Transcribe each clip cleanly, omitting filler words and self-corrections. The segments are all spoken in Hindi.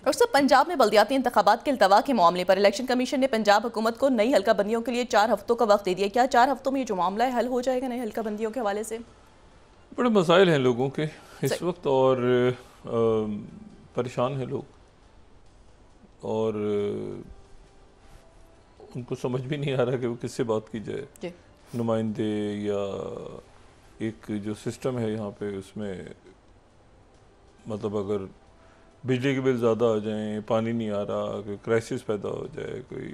और सब पंजाब में बल्दियाती इंतखाबात के अल्तवा के मामले पर इलेक्शन कमीशन ने पंजाब हुकूमत को नई हल्का बंदियों के लिए 4 हफ्तों का वक्त दे दिया। क्या 4 हफ्तों में ये जो मामला है हल हो जाएगा नई हल्का बंदियों के हवाले से? बड़े मसाइल हैं लोगों के इस सही। वक्त, और परेशान हैं लोग, और उनको समझ भी नहीं आ रहा कि वो किससे बात की जाए। जी। नुमाइंदे या एक जो सिस्टम है यहाँ पे, उसमें मतलब अगर बिजली के बिल ज़्यादा आ जाएं, पानी नहीं आ रहा, कोई क्राइसिस पैदा हो जाए, कोई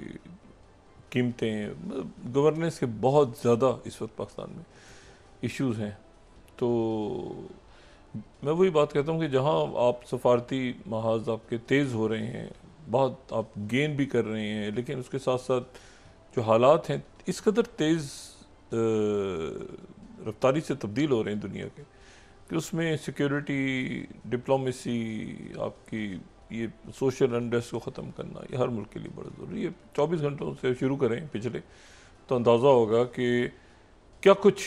कीमतें, गवर्नेंस के बहुत ज़्यादा इस वक्त पाकिस्तान में इश्यूज़ हैं। तो मैं वही बात कहता हूँ कि जहाँ आप सफारती महाज आपके तेज़ हो रहे हैं, बहुत आप गेन भी कर रहे हैं, लेकिन उसके साथ साथ जो हालात हैं इस कदर तेज़ रफ्तारी से तब्दील हो रहे हैं दुनिया के, कि उसमें सिक्योरिटी, डिप्लोमेसी, आपकी ये सोशल अनरेस्ट को ख़त्म करना, ये हर मुल्क के लिए बड़ा ज़रूरी है। 24 घंटों से शुरू करें पिछले, तो अंदाज़ा होगा कि क्या कुछ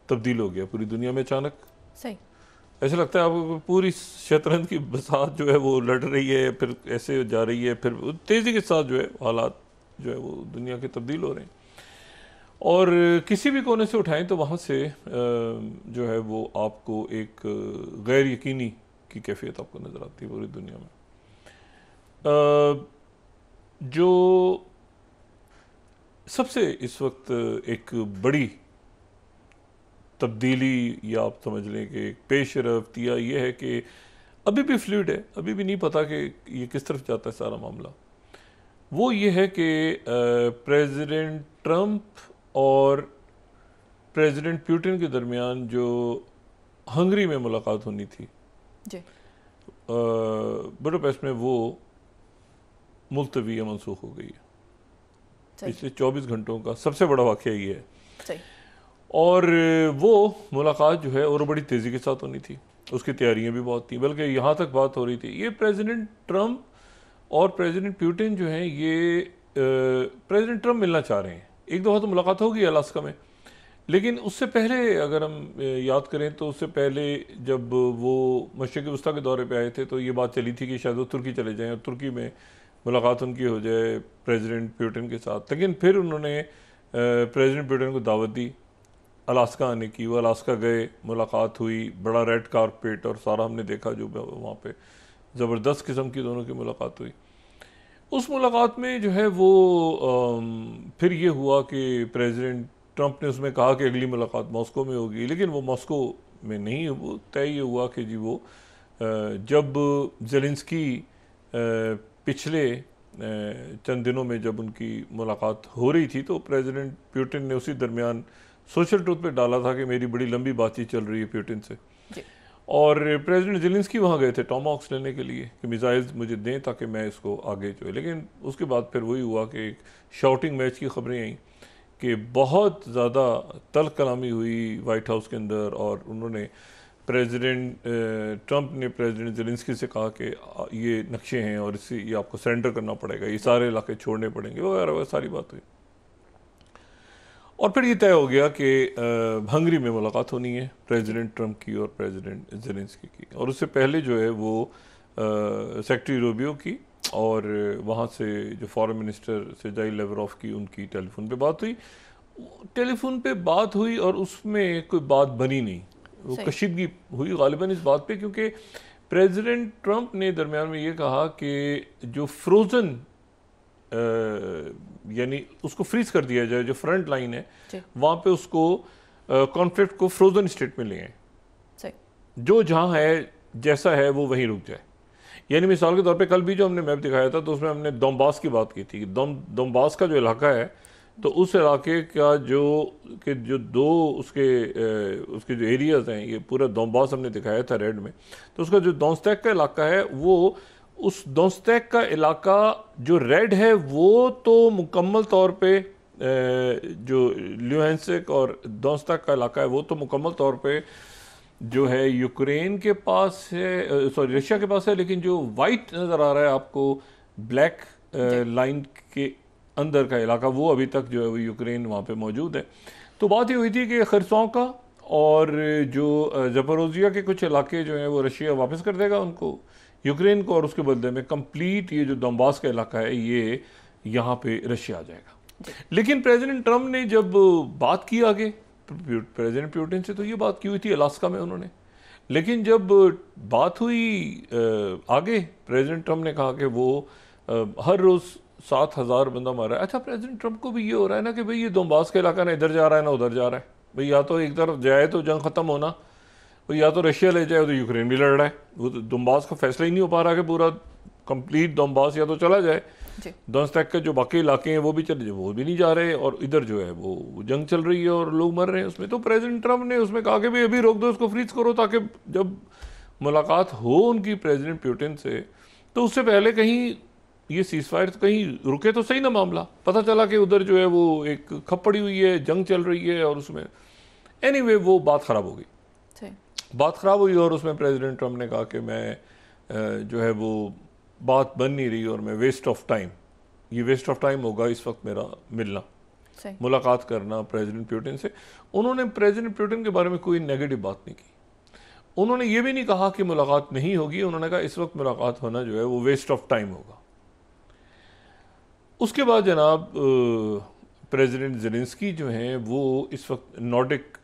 तब्दील हो गया पूरी दुनिया में अचानक। सही। ऐसा लगता है आपको पूरी शतरंज की बसात जो है वो लड़ रही है, फिर ऐसे जा रही है, फिर तेज़ी के साथ जो है हालात जो है वो दुनिया के तब्दील हो रहे हैं, और किसी भी कोने से उठाएं तो वहाँ से जो है वो आपको एक गैर यकीनी की कैफियत आपको नज़र आती है पूरी दुनिया में। जो सबसे इस वक्त एक बड़ी तब्दीली, या आप समझ लें कि एक पेशरफ्त, या ये है कि अभी भी फ्लूइड है, अभी भी नहीं पता कि ये किस तरफ जाता है सारा मामला। वो ये है कि प्रेसिडेंट ट्रंप और प्रेसिडेंट पुतिन के दरमियान जो हंगरी में मुलाकात होनी थी जी। बुडापेस्ट में, वो मुलतवी या मनसूख हो गई है। पिछले 24 घंटों का सबसे बड़ा वाक़या ये है। सही। और वो मुलाकात जो है और बड़ी तेज़ी के साथ होनी थी, उसकी तैयारियां भी बहुत थी, बल्कि यहाँ तक बात हो रही थी, ये प्रेसिडेंट ट्रंप और प्रेसिडेंट पुतिन जो हैं, ये प्रेसिडेंट ट्रंप मिलना चाह रहे हैं। एक दफ़ा तो मुलाकात होगी अलास्का में, लेकिन उससे पहले अगर हम याद करें तो उससे पहले जब वो मशरिक़ वस्ता के दौरे पे आए थे, तो ये बात चली थी कि शायद वो तुर्की चले जाएं और तुर्की में मुलाकात उनकी हो जाए प्रेसिडेंट पुतिन के साथ। लेकिन फिर उन्होंने प्रेसिडेंट पुतिन को दावत दी अलास्का आने की, वो अलास्का गए, मुलाकात हुई, बड़ा रेड कारपेट और सारा हमने देखा, जो वहाँ पे ज़बरदस्त किस्म की दोनों की मुलाकात हुई। उस मुलाकात में जो है वो फिर ये हुआ कि प्रेसिडेंट ट्रंप ने उसमें कहा कि अगली मुलाकात मॉस्को में होगी, लेकिन वो मॉस्को में नहीं, वो तय ये हुआ कि जी वो जब ज़ेलेंस्की पिछले चंद दिनों में जब उनकी मुलाकात हो रही थी, तो प्रेसिडेंट पुतिन ने उसी दरमियान सोशल ट्रूथ पे डाला था कि मेरी बड़ी लंबी बातचीत चल रही है पुतिन से, और प्रेसिडेंट ज़ेलेंस्की वहाँ गए थे टॉमहॉक्स लेने के लिए कि मिसाइल्स मुझे दें ताकि मैं इसको आगे जो है। लेकिन उसके बाद फिर वही हुआ कि एक शाउटिंग मैच की खबरें आई कि बहुत ज़्यादा तल्ख कलामी हुई वाइट हाउस के अंदर, और उन्होंने प्रेसिडेंट ट्रंप ने प्रेसिडेंट ज़ेलेंस्की से कहा कि ये नक्शे हैं और इससे ये आपको सरेंडर करना पड़ेगा, ये सारे इलाके छोड़ने पड़ेंगे वगैरह वगैरह सारी बात हुई। और फिर ये तय हो गया कि हंगरी में मुलाकात होनी है प्रेसिडेंट ट्रंप की और प्रेसिडेंट ज़ेलेंस्की की, और उससे पहले जो है वो सेक्रेटरी रूबियो की और वहाँ से जो फॉरेन मिनिस्टर सेर्गेई लावरोव की, उनकी टेलीफोन पे बात हुई। टेलीफोन पे बात हुई और उसमें कोई बात बनी नहीं, वो कशीदगी हुई गालिबन इस बात पे, क्योंकि प्रेसिडेंट ट्रंप ने दरमियान में ये कहा कि जो फ्रोज़न यानी उसको फ्रीज कर दिया जाए, जो फ्रंट लाइन है वहाँ पे उसको कॉन्फ्लिक्ट को फ्रोजन स्टेट में ले आए, जो जहाँ है जैसा है वो वहीं रुक जाए। यानी मिसाल के तौर पे कल भी जो हमने मैप दिखाया था तो उसमें हमने दोम्बास की बात की थी। दोम्बास का जो इलाका है, तो उस इलाके का जो दो उसके जो एरियाज हैं, ये पूरा दोम्बास हमने दिखाया था रेड में, तो उसका जो दोंस्तैक का इलाका है, वो उस दोंस्तैक का इलाका जो रेड है वो तो मुकम्मल तौर पे जो ल्यूहांस्क और दोंस्तैक का इलाका है वो तो मुकम्मल तौर पे जो है यूक्रेन के पास है, सॉरी रशिया के पास है, लेकिन जो वाइट नज़र आ रहा है आपको ब्लैक लाइन के अंदर का इलाका, वो अभी तक जो है वो यूक्रेन वहाँ पे मौजूद है। तो बात ये हुई थी कि खरसों का और जो ज़पोरोजिया के कुछ इलाके जो हैं वो रशिया वापस कर देगा उनको, यूक्रेन को और उसके बदले में कंप्लीट ये जो डोंबास का इलाका है ये यहाँ पे रशिया आ जाएगा। लेकिन प्रेसिडेंट ट्रम्प ने जब बात की आगे प्रेसिडेंट पुतिन से, तो ये बात की हुई थी अलास्का में उन्होंने, लेकिन जब बात हुई आगे प्रेसिडेंट ट्रम्प ने कहा कि वो हर रोज़ 7,000 बंदा मारा है। अच्छा, प्रेसिडेंट ट्रम्प को भी ये हो रहा है ना कि भाई ये डोंबास का इलाका ना इधर जा रहा है ना उधर जा रहा है, भाई या तो एक तरफ जाए तो जंग ख़त्म होना, या तो रशिया ले जाए तो यूक्रेन भी लड़ रहा है। वो तो डोंबास का फैसला ही नहीं हो पा रहा कि पूरा कंप्लीट डोंबास या तो चला जाए, डोनेत्स्क के जो बाकी इलाके हैं वो भी चले जाए, वो भी नहीं जा रहे, और इधर जो है वो जंग चल रही है और लोग मर रहे हैं उसमें। तो प्रेसिडेंट ट्रम्प ने उसमें कहा कि भाई अभी रोक दो, उसको फ्रीज करो, ताकि जब मुलाकात हो उनकी प्रेसिडेंट पुतिन से तो उससे पहले कहीं ये सीजफायर कहीं रुके तो सही ना मामला। पता चला कि उधर जो है वो एक खप पड़ी हुई है, जंग चल रही है, और उसमें एनीवे वो बात ख़राब हो गई। बात ख़राब हुई और उसमें प्रेसिडेंट ट्रम्प ने कहा कि मैं जो है वो बात बन नहीं रही और मैं वेस्ट ऑफ टाइम, ये वेस्ट ऑफ टाइम होगा इस वक्त मेरा मिलना, मुलाकात करना प्रेसिडेंट पुतिन से। उन्होंने प्रेसिडेंट पुतिन के बारे में कोई नेगेटिव बात नहीं की, उन्होंने ये भी नहीं कहा कि मुलाकात नहीं होगी, उन्होंने कहा इस वक्त मुलाकात होना जो है वो वेस्ट ऑफ टाइम होगा। उसके बाद जनाब प्रेसिडेंट ज़ेलेंस्की जो हैं वो इस वक्त नॉर्डिक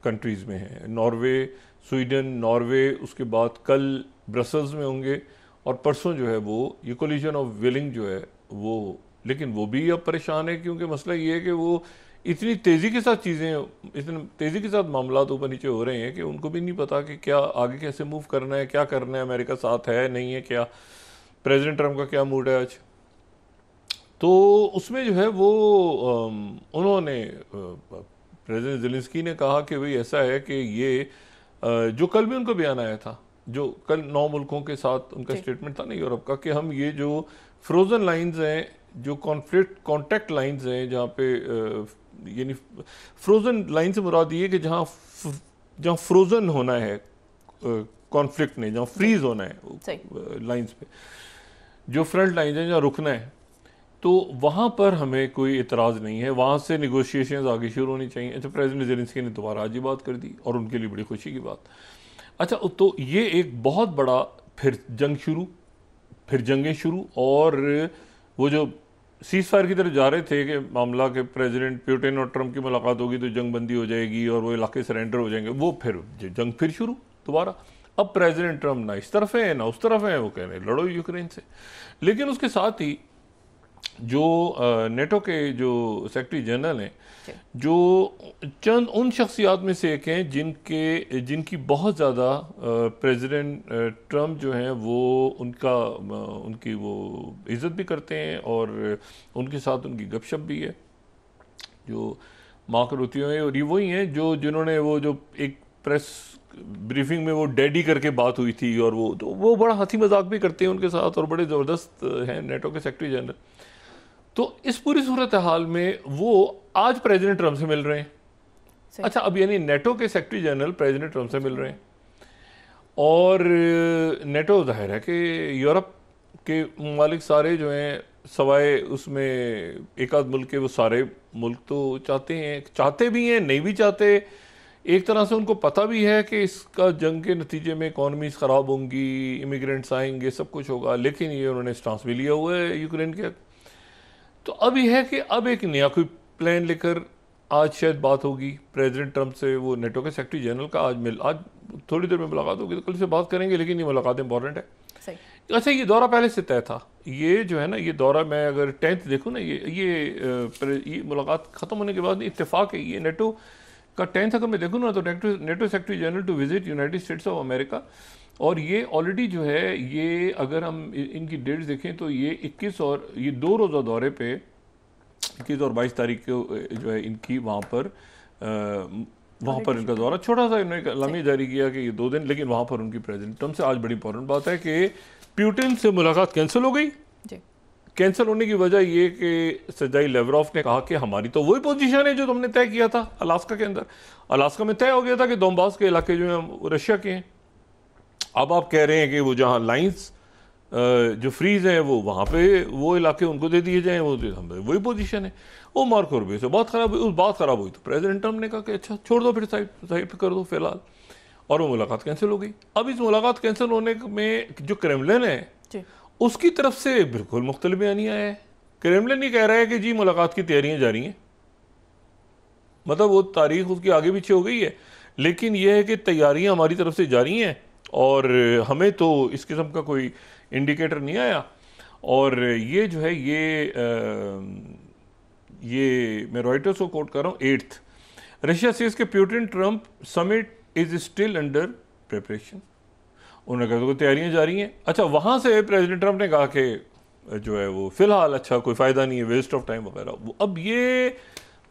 कंट्रीज़ में हैं, नॉर्वे, स्वीडन, नॉर्वे, उसके बाद कल ब्रसल्स में होंगे, और परसों जो है वो ये कोलिजन ऑफ विलिंग जो है वो, लेकिन वो भी अब परेशान है, क्योंकि मसला ये है कि वो इतनी तेज़ी के साथ चीज़ें, इतनी तेज़ी के साथ मामला ऊपर नीचे हो रहे हैं कि उनको भी नहीं पता कि क्या आगे कैसे मूव करना है, क्या करना है, अमेरिका साथ है नहीं है, क्या प्रेसिडेंट ट्रम्प का क्या मूड है आज। तो उसमें जो है वो उन्होंने प्रेसिडेंट ज़ेलेंस्की ने कहा कि भाई ऐसा है कि ये जो कल भी उनको बयान आया था, जो कल 9 मुल्कों के साथ उनका स्टेटमेंट था ना यूरोप का, कि हम ये जो फ्रोज़न लाइंस हैं, जो कॉन्टैक्ट लाइंस हैं, जहाँ पे यानी फ्रोज़न लाइन से मुराद ये कि जहाँ फ्रोज़न होना है कॉन्फ्लिक्ट ने, जहाँ फ्रीज होना है लाइंस पे, जो फ्रंट लाइंस हैं जहाँ रुकना है, तो वहाँ पर हमें कोई इतराज़ नहीं है, वहाँ से निगोशिएशंस आगे शुरू होनी चाहिए। अच्छा, प्रेसिडेंट ज़ेलेंस्की ने दोबारा आज ही बात कर दी, और उनके लिए बड़ी खुशी की बात। अच्छा, तो ये एक बहुत बड़ा फिर जंगें शुरू, और वो जो सीज़ फायर की तरफ जा रहे थे कि मामला के प्रेसिडेंट पुतिन और ट्रम्प की मुलाकात होगी तो जंग बंदी हो जाएगी और वो इलाके सरेंडर हो जाएंगे, वो फिर जंग फिर शुरू दोबारा। अब प्रेसिडेंट ट्रम्प ना इस तरफ है ना उस तरफ है, वो कह रहे हैं लड़ो यूक्रेन से। लेकिन उसके साथ ही जो नेटो के जो सेक्रेटरी जनरल हैं, जो चंद उन शख्सियात में से एक हैं जिनकी बहुत ज़्यादा प्रेसिडेंट ट्रम्प जो हैं वो उनकी वो इज़्ज़त भी करते हैं, और उनके साथ उनकी गपशप भी है, जो मार्क रूबियो हैं, और ये वही हैं जिन्होंने वो जो एक प्रेस ब्रीफिंग में वो डैडी करके बात हुई थी, और वो बड़ा हंसी मजाक भी करते हैं उनके साथ, और बड़े ज़बरदस्त हैं नेटो के सेक्रेटरी जनरल। तो इस पूरी सूरत हाल में वो आज प्रेसिडेंट ट्रम्प से मिल रहे हैं। अच्छा, अब यानी नेटो के सेक्रेटरी जनरल प्रेसिडेंट ट्रम्प से मिल रहे हैं, और नेटो जाहिर है कि यूरोप के ममालिक सारे जो हैं, सवाए उसमें एक आध मुल्क के, वो सारे मुल्क तो चाहते भी हैं, नहीं भी चाहते। एक तरह से उनको पता भी है कि इसका जंग के नतीजे में इकॉनमीज ख़राब होंगी, इमिग्रेंट्स आएंगे, सब कुछ होगा, लेकिन ये उन्होंने स्टांस भी लिया हुआ है यूक्रेन के। तो अब यह है कि अब एक नया कोई प्लान लेकर आज शायद बात होगी प्रेसिडेंट ट्रम्प से, वो नेटो के सेक्रेटरी जनरल का आज थोड़ी देर में मुलाकात होगी, तो कल से बात करेंगे, लेकिन ये मुलाकात इंपॉर्टेंट है। अच्छा, ये दौरा पहले से तय था, ये जो है ना, ये दौरा मैं अगर 10th देखूँ ना, ये मुलाकात ख़त्म होने के बाद इत्तेफाक है, ये नेटो का 10th अगर मैं देखूँ ना, तो NATO secretary general to visit United States of America, और ये ऑलरेडी जो है, ये अगर हम इनकी डेट्स देखें तो ये 21 और ये 2 रोज़ा दौरे पे 21 और 22 तारीख को जो है इनकी वहाँ पर इनका दौरा, छोटा सा इन्होंने एलामिया जारी किया कि ये 2 दिन, लेकिन वहाँ पर उनकी प्रेसिडेंट ट्रम्प से आज बड़ी इंपॉर्टेंट बात है कि पुतिन से मुलाकात कैंसिल हो गई। कैंसिल होने की वजह ये कि सर्जाई लेवरोव ने कहा कि हमारी तो वही पोजीशन है जो तुमने तय किया था अलास्का के अंदर। अलास्का में तय हो गया था कि डोंबास के इलाके जो हैं रशिया के हैं। अब आप कह रहे हैं कि वो जहाँ लाइंस जो फ्रीज हैं वो वहाँ पे वो इलाके उनको दे दिए जाएँ, वो वही पोजीशन है। वो मार्को रूबियो से बात ख़राब हुई, उस बात ख़राब हुई तो प्रेसिडेंट ट्रम्प ने कहा कि अच्छा छोड़ दो, फिर साइड पे कर दो फिलहाल। और वो मुलाकात कैंसिल हो गई। अब इस मुलाकात कैंसिल होने में जो क्रेमलिन है जी। उसकी तरफ से बिल्कुल मुख्तलिफ बयानियां आया है। क्रेमलिन ये कह रहा है कि जी मुलाकात की तैयारियां जारी हैं, मतलब वो तारीख उसकी आगे पीछे हो गई है, लेकिन यह है कि तैयारियां हमारी तरफ से जारी हैं और हमें तो इस किस्म का कोई इंडिकेटर नहीं आया। और ये जो है ये मैं रॉयटर्स को कोट कर रहा हूँ, 8th रशिया सेज के Putin Trump summit is still under preparation. उन्होंने कहा तो तैयारियां जारी हैं। अच्छा, वहाँ से प्रेसिडेंट ट्रंप ने कहा कि जो है वो फिलहाल अच्छा कोई फ़ायदा नहीं है, वेस्ट ऑफ टाइम वगैरह। अब ये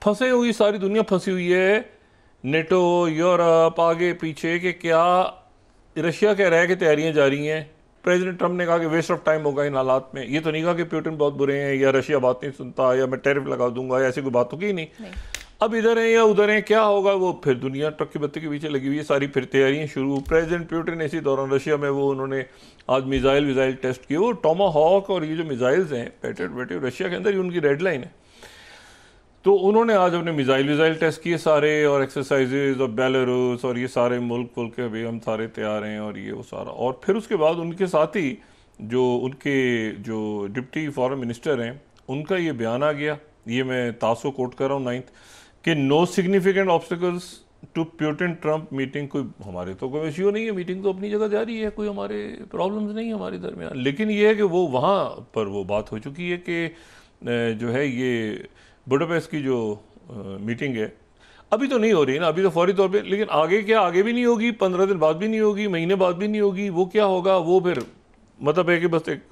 फंसे हुई, सारी दुनिया फंसी हुई है, नेटो, यूरोप, आगे पीछे, कि क्या रशिया कह रहा है कि तैयारियां जारी हैं, प्रेसिडेंट ट्रंप ने कहा कि वेस्ट ऑफ टाइम होगा इन हालात में। ये तो नहीं कहा कि पुतिन बहुत बुरे हैं या रशिया बात नहीं सुनता या मैं टैरिफ लगा दूंगा या ऐसी कोई बात तो की नहीं। अब इधर हैं या उधर हैं, क्या होगा वो फिर दुनिया ट्रक की बत्ती के पीछे लगी हुई है, सारी फिर तैयारियां शुरू। प्रेसिडेंट पुतिन इसी दौरान रशिया में वो उन्होंने आज मिसाइल टेस्ट किए, वो टोमाहॉक और ये जो मिसाइल्स हैं पेट्रियट रशिया के अंदर, ये उनकी रेड लाइन है। तो उन्होंने आज अपने मिसाइल टेस्ट किए सारे, और एक्सरसाइजेज और बेलारूस और ये सारे मुल्क के भी हम सारे तैयार हैं और ये वो सारा। और फिर उसके बाद उनके साथ ही जो उनके जो डिप्टी फॉरेन मिनिस्टर हैं उनका ये बयान आ गया, ये मैं तासो कोट कर रहा हूँ 9th, कि no significant obstacles to Putin Trump meeting. कोई हमारे तो कोई इश्यू नहीं है, मीटिंग तो अपनी जगह जारी है, कोई हमारे प्रॉब्लम्स नहीं है हमारे दरमियान। लेकिन ये है कि वो वहाँ पर वो बात हो चुकी है कि जो है ये बुडापेस्ट की जो मीटिंग है अभी तो नहीं हो रही ना, अभी तो फौरी तौर पे, लेकिन आगे क्या, आगे भी नहीं होगी, 15 दिन बाद भी नहीं होगी, महीने बाद भी नहीं होगी, वो क्या होगा वो फिर मतलब है कि बस एक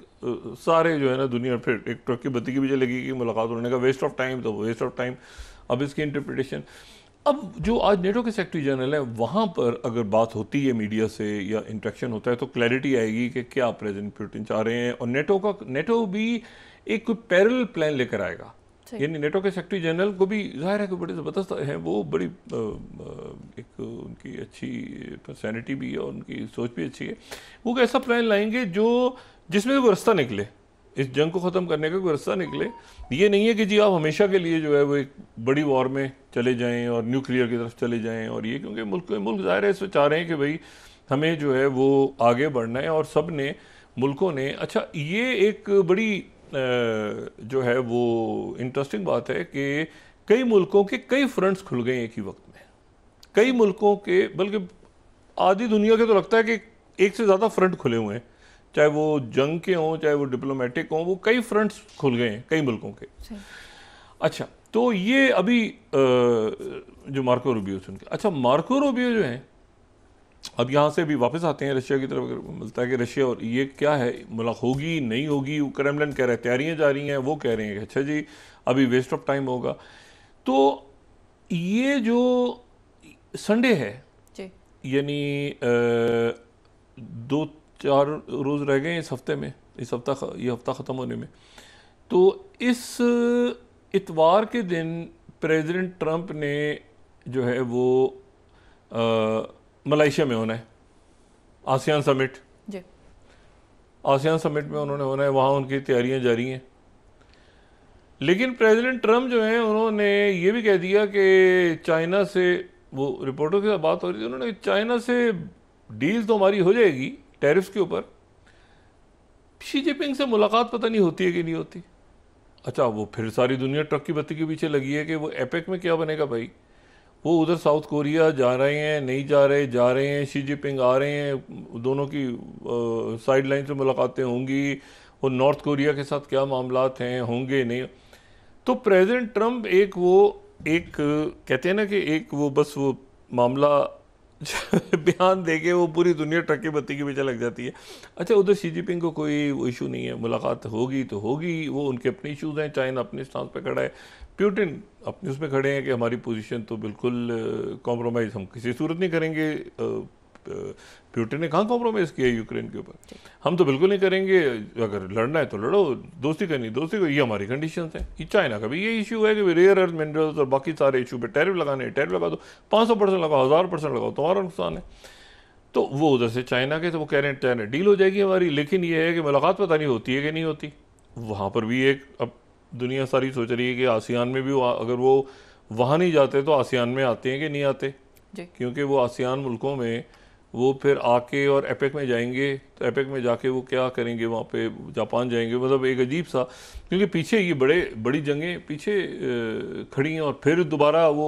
सारे जो है ना दुनिया फिर एक ट्रक की बत्ती की पीछे लगी कि मुलाकात होने का वेस्ट ऑफ टाइम, तो वेस्ट ऑफ टाइम। अब इसकी इंटरप्रिटेशन, अब जो आज नेटो के सेक्रेटरी जनरल है वहाँ पर अगर बात होती है मीडिया से या इंटरेक्शन होता है तो क्लैरिटी आएगी कि क्या प्रेसिडेंट पुतिन चाह रहे हैं। और नेटो भी एक कोई पैरेलल प्लान लेकर आएगा, यानी नेटो के सेक्रेटरी जनरल को भी जाहिर है कि बड़े ज़बरदस्त हैं वो, बड़ी एक उनकी अच्छी पर्सनैलिटी भी है और उनकी सोच भी अच्छी है। वो ऐसा प्लान लाएंगे जो जिसमें कोई रास्ता निकले, इस जंग को ख़त्म करने का कोई रास्ता निकले। ये नहीं है कि जी आप हमेशा के लिए जो है वो एक बड़ी वॉर में चले जाएं और न्यूक्लियर की तरफ चले जाएं, और ये क्योंकि मुल्क ज़ाहिर है इसमें चाह रहे हैं कि भाई हमें जो है वो आगे बढ़ना है, और सब ने मुल्कों ने। अच्छा, ये एक बड़ी जो है वो इंटरेस्टिंग बात है कि कई मुल्कों के कई फ्रंट्स खुल गए एक ही वक्त में, कई मुल्कों के, बल्कि आधी दुनिया के तो लगता है कि एक से ज़्यादा फ्रंट खुले हुए हैं, चाहे वो जंग के हों चाहे वो डिप्लोमेटिक हों, वो कई फ्रंट्स खुल गए हैं कई मुल्कों के। अच्छा, तो ये अभी जो मार्को रूबियो सुनके, अच्छा मार्को रूबियो जो है अब यहाँ से भी वापस आते हैं रशिया की तरफ, मिलता है कि रशिया और ये क्या है, मुलाकात होगी नहीं होगी, क्रेमलिन कह रहा है तैयारियां जा रही हैं, वो कह रहे हैं कि अच्छा जी अभी वेस्ट ऑफ टाइम होगा। तो ये जो संडे है, यानी 2-4 रोज़ रह गए इस हफ्ते में, इस हफ्ता ये हफ्ता ख़त्म होने में, तो इस इतवार के दिन प्रेसिडेंट ट्रंप ने जो है वो मलेशिया में होना है, आसियान समिट जी, आसियान समिट में उन्होंने होना है, वहाँ उनकी तैयारियां जारी हैं। लेकिन प्रेसिडेंट ट्रंप जो हैं उन्होंने ये भी कह दिया कि चाइना से, वो रिपोर्टों के साथ बात हो रही थी, उन्होंने चाइना से डील तो हमारी हो जाएगी टैरिफ्स के ऊपर, शी जिनपिंग से मुलाकात पता नहीं होती है कि नहीं होती। अच्छा, वो फिर सारी दुनिया ट्रक की बत्ती के पीछे लगी है कि वो एपेक में क्या बनेगा भाई, वो उधर साउथ कोरिया जा रहे हैं, नहीं जा रहे हैं, शी जिनपिंग आ रहे हैं, दोनों की साइड लाइन से मुलाकातें होंगी, वो नॉर्थ कोरिया के साथ क्या मामलात हैं, होंगे नहीं। तो प्रेसिडेंट ट्रंप एक कहते हैं ना कि एक वो बस वो मामला बयान देके वो पूरी दुनिया ट्रक की बत्ती के पीछे लग जाती है। अच्छा, उधर शी जिनपिंग को कोई वो इशू नहीं है, मुलाकात होगी तो होगी, वो उनके अपने इशूज़ हैं, चाइना अपने स्टांस पे खड़ा है, पुतिन अपने उसमें खड़े हैं कि हमारी पोजीशन तो बिल्कुल कॉम्प्रोमाइज़ हम किसी सूरत नहीं करेंगे। पुतिन ने कहाँ कॉम्प्रोमाइज़ किया यूक्रेन के ऊपर, हम तो बिल्कुल नहीं करेंगे, अगर लड़ना है तो लड़ो, दोस्ती करनी दोस्ती को, ये हमारी कंडीशंस हैं। ये चाइना का भी ये इशू है कि रेयर अर्थ मिनरल्स और बाकी सारे इशू पे टैरिफ लगाने, टैरिफ लगा दो, 500% लगाओ, 1000% लगाओ, तुम्हारा नुकसान है। तो वो उधर से चाइना के, तो वो कह रहे हैं चाइना डील हो जाएगी हमारी, लेकिन ये है कि मुलाकात पता नहीं होती है कि नहीं होती। वहाँ पर भी एक अब दुनिया सारी सोच रही है कि आसियान में भी अगर वो वहाँ नहीं जाते तो आसियान में आते हैं कि नहीं आते, क्योंकि वो आसियान मुल्कों में वो फिर आके और एपेक में जाएंगे, तो एपेक में जाके वो क्या करेंगे, वहाँ पे जापान जाएंगे, मतलब एक अजीब सा, क्योंकि पीछे ये बड़ी जंगें पीछे खड़ी हैं, और फिर दोबारा वो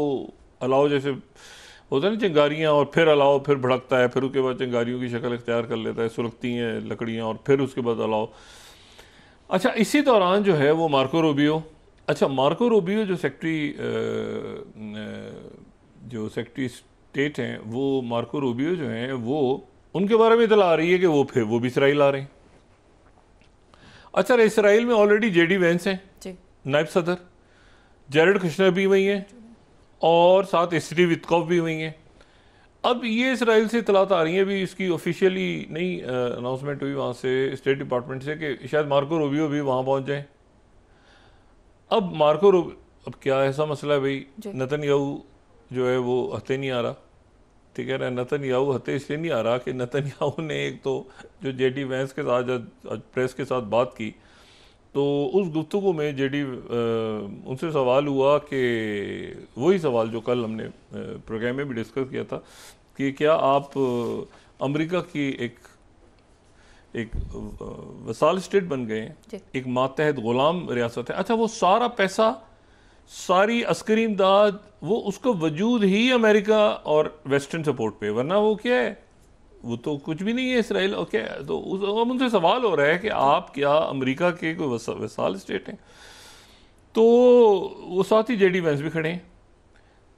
अलाव जैसे होता है ना चिंगारियाँ, और फिर अलाव फिर भड़कता है, फिर उसके बाद चिंगारियों की शक्ल इख्तियार कर लेता है, सुलगती हैं लकड़ियाँ, और फिर उसके बाद अलाव। अच्छा, इसी दौरान जो है वो मार्को रूबियो, अच्छा मार्को रूबियो जो सेक्रेटरी स्टेट हैं, वो मार्को रूबियो जो हैं वो, उनके बारे में इतला आ रही है कि वो भी इसराइल आ रहे हैं। अच्छा, इसराइल में ऑलरेडी जेडी वेंस हैं नायब सदर, जेरेड कुशनर भी वही हैं, और साथ स्टीव वित्कॉफ भी वही हैं। अब ये इसराइल से इतलात आ रही है, अभी इसकी ऑफिशियली नहीं अनाउंसमेंट हुई वहाँ से स्टेट डिपार्टमेंट से, कि शायद मार्को रूबियो भी वहाँ पहुँच जाए। अब क्या ऐसा मसला है भाई, नेतन्याहू जो है वो हते नहीं आ रहा, ठीक है ना। नेतन्याहू हते इसलिए नहीं आ रहा कि नेतन्याहू ने एक तो जो जेडी वैंस के साथ जब प्रेस के साथ बात की, तो उस गुफ्तगू में उनसे सवाल हुआ कि वही सवाल जो कल हमने प्रोग्राम में भी डिस्कस किया था, कि क्या आप अमेरिका की एक वसाल स्टेट बन गए हैं, एक मातहत गुलाम रियासत है। अच्छा, वो सारा पैसा, सारी अस्करी इमदाद, वो उसका वजूद ही अमेरिका और वेस्टर्न सपोर्ट पे, वरना वो क्या है, वो तो कुछ भी नहीं है इसराइल। ओके, तो अब उनसे सवाल हो रहा है कि आप क्या अमेरिका के कोई वसाल स्टेट हैं। तो वो साथ ही जेडी वैंस भी खड़े हैं,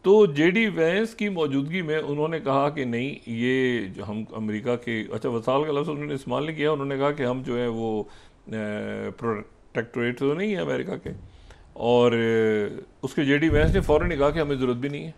तो जेडी वैंस की मौजूदगी में उन्होंने कहा कि नहीं, ये जो हम अमेरिका के, अच्छा वसाल का लफ्ज़ उन्होंने इस्तेमाल नहीं किया, उन्होंने कहा कि हम जो है वो प्रोटेक्टोरेट तो नहीं है अमेरिका के, और उसके जेडी वैंस ने फ़ौरन कहा कि हमें ज़रूरत भी नहीं है।